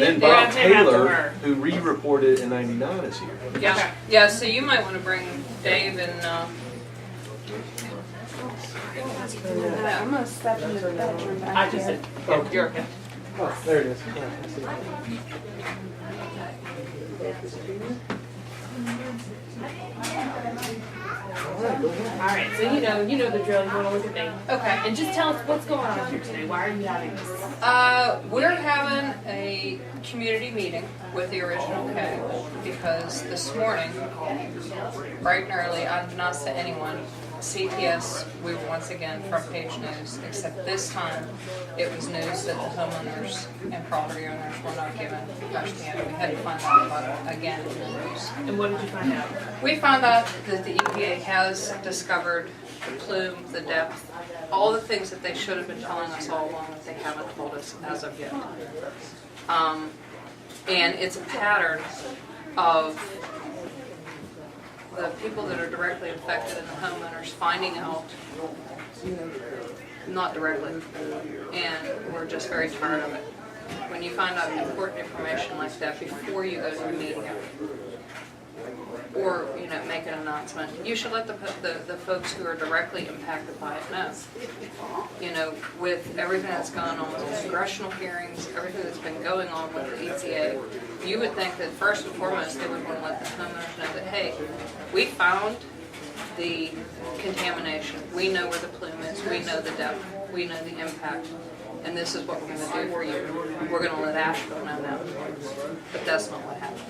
then Bob Taylor, who re-reported in '99, is here. Yeah. Okay. Yeah. So you might want to bring Dave and. I'm gonna step into the bedroom back I just said, oh, you're okay. Oh, there it is. Yeah, I see Alright, so you know the drill. You want to look at me. Okay. And just tell us what's going on here today. Why are you having this? We're having a community meeting with the original K because this morning, bright and early, unbeknownst to anyone, CTS, we were once again front page news, except this time it was news that the homeowners and property owners were not given fresh data. We had to find out about it again in the news. And what did you find out? We found out that the EPA has discovered the plume, the depth, all the things that they should have been telling us all along that they haven't told us as of yet. And it's a pattern of the people that are directly affected and the homeowners finding out, not directly, and we're just very tired of it. When you find out important information like that before you go to the media, or make an announcement, you should let the folks who are directly impacted by it know. With everything that's gone on with the congressional hearings, everything that's been going on with the EPA, you would think that first and foremost they would want to let the homeowners know that, hey, we found the contamination, we know where the plume is, we know the depth, we know the impact, and this is what we're going to do for you. We're going to let Asheville know now. But that's not what happened.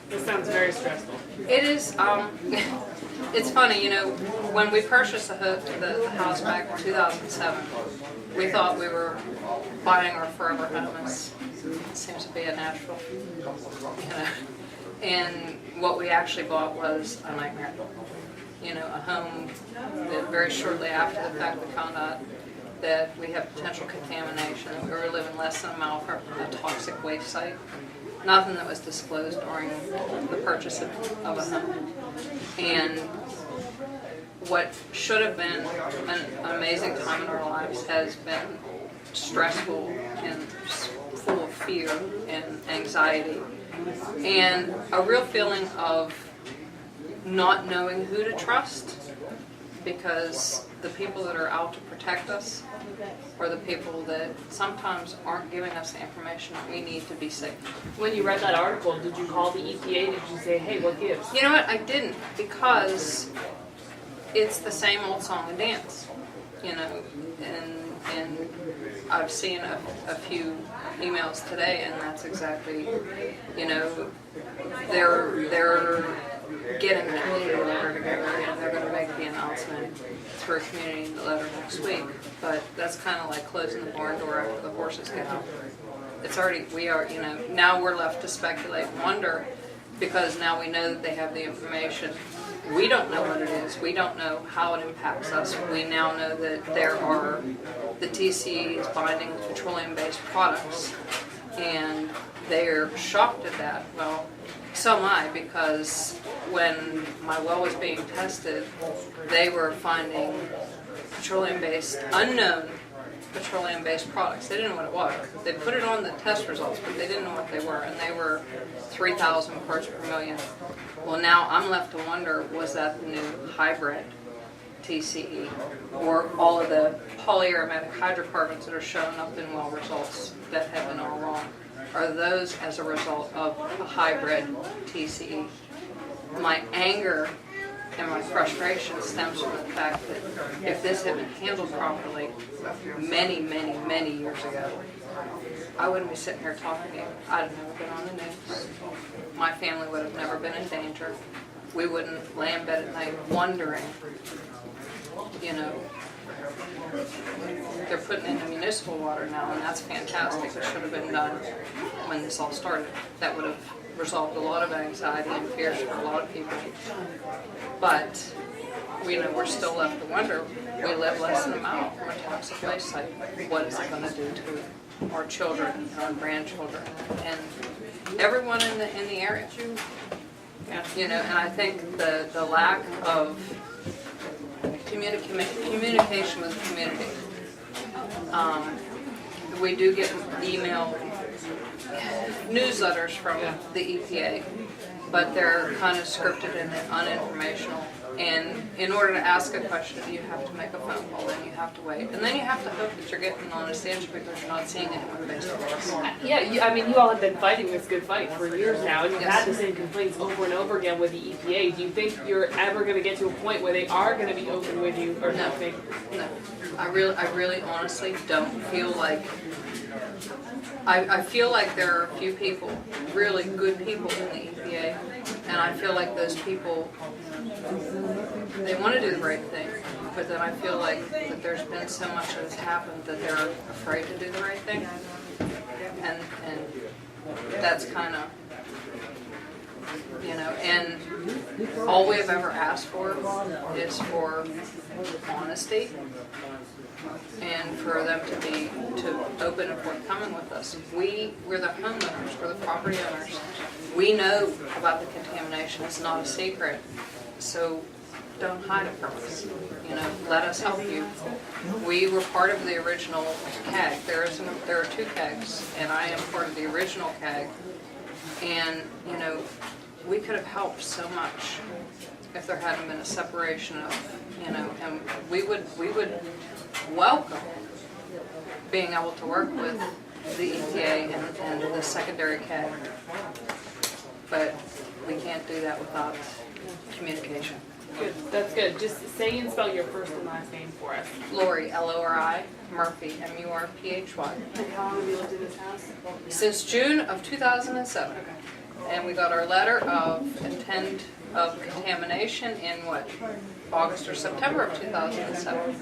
This sounds very stressful. It is. It's funny, when we purchased the house back in 2007, we thought we were buying our forever home. It seems to be in Nashville. And what we actually bought was a nightmare. A home that very shortly after the fact we found out that we have potential contamination, that we were living less than a mile from a toxic waste site. Nothing that was disclosed during the purchase of a home. And what should have been an amazing time in our lives has been stressful and full of fear and anxiety. And a real feeling of not knowing who to trust, because the people that are out to protect us are the people that sometimes aren't giving us the information that we need to be safe. When you read that article, did you call the EPA? Did you say, hey, what gives? You know what? I didn't, because it's the same old song and dance, and I've seen a few emails today, and that's exactly, they're getting the community letter together, and they're going to make the announcement for a community letter next week. But that's kind of like closing the barn door after the horses get out. It's already, now we're left to speculate and wonder, because now we know that they have the information. We don't know what it is. We don't know how it impacts us. We now know that there are the TCE is binding petroleum-based products, and they're shocked at that. Well, so am I, because when my well was being tested, they were finding petroleum-based, unknown petroleum-based products. They didn't know what it was. They put it on the test results, but they didn't know what they were, and they were 3,000 parts per million. Well, now I'm left to wonder, was that the new hybrid TCE, or all of the polyaromatic hydrocarbons that are showing up in well results that have been all wrong? Are those as a result of a hybrid TCE? My anger and my frustration stems from the fact that if this had been handled properly many, many, many years ago, I wouldn't be sitting here talking to you. I'd have never been on the news. My family would have never been in danger. We wouldn't lay in bed at night wondering, they're putting in the municipal water now, and that's fantastic. It should have been done when this all started. That would have resolved a lot of anxiety and fears for a lot of people. But we're still left to wonder. We live less than a mile from a toxic waste site. What is it going to do to our children and our grandchildren and everyone in the area? And I think the lack of communication with the community. We do get email newsletters from the EPA, but they're kind of scripted and uninformational. And in order to ask a question, you have to make a phone call, and you have to wait, and then you have to hope that you're getting an honest answer because you're not seeing anyone face to face. Yeah, I mean, you all have been fighting this good fight for years now, and you've Yes. had the same complaints over and over again with the EPA. Do you think you're ever going to get to a point where they are going to be open with you, or No. nothing? No, I really honestly don't feel like, I feel like there are a few people, really good people in the EPA, and I feel like those people, they want to do the right thing, but then I feel like that there's been so much that has happened that they're afraid to do the right thing, and that's kind of, you know, and all we've ever asked for is for honesty and for them to open and forthcoming with us. We're the homeowners, we're the property owners. We know about the contamination, it's not a secret, so don't hide it from us. You know, let us help you. We were part of the original CAG. There are 2 CAGs, and I am part of the original CAG. And, you know, we could have helped so much if there hadn't been a separation of, you know, and we would welcome being able to work with the EPA and the secondary CAG. But we can't do that without communication. Good, that's good. Just say and spell your first and last name for us. Lori, Lori, Murphy, Murphy. And how long have you lived in this house? Since June of 2007. And we got our letter of intent of contamination in what? August or September of 2007.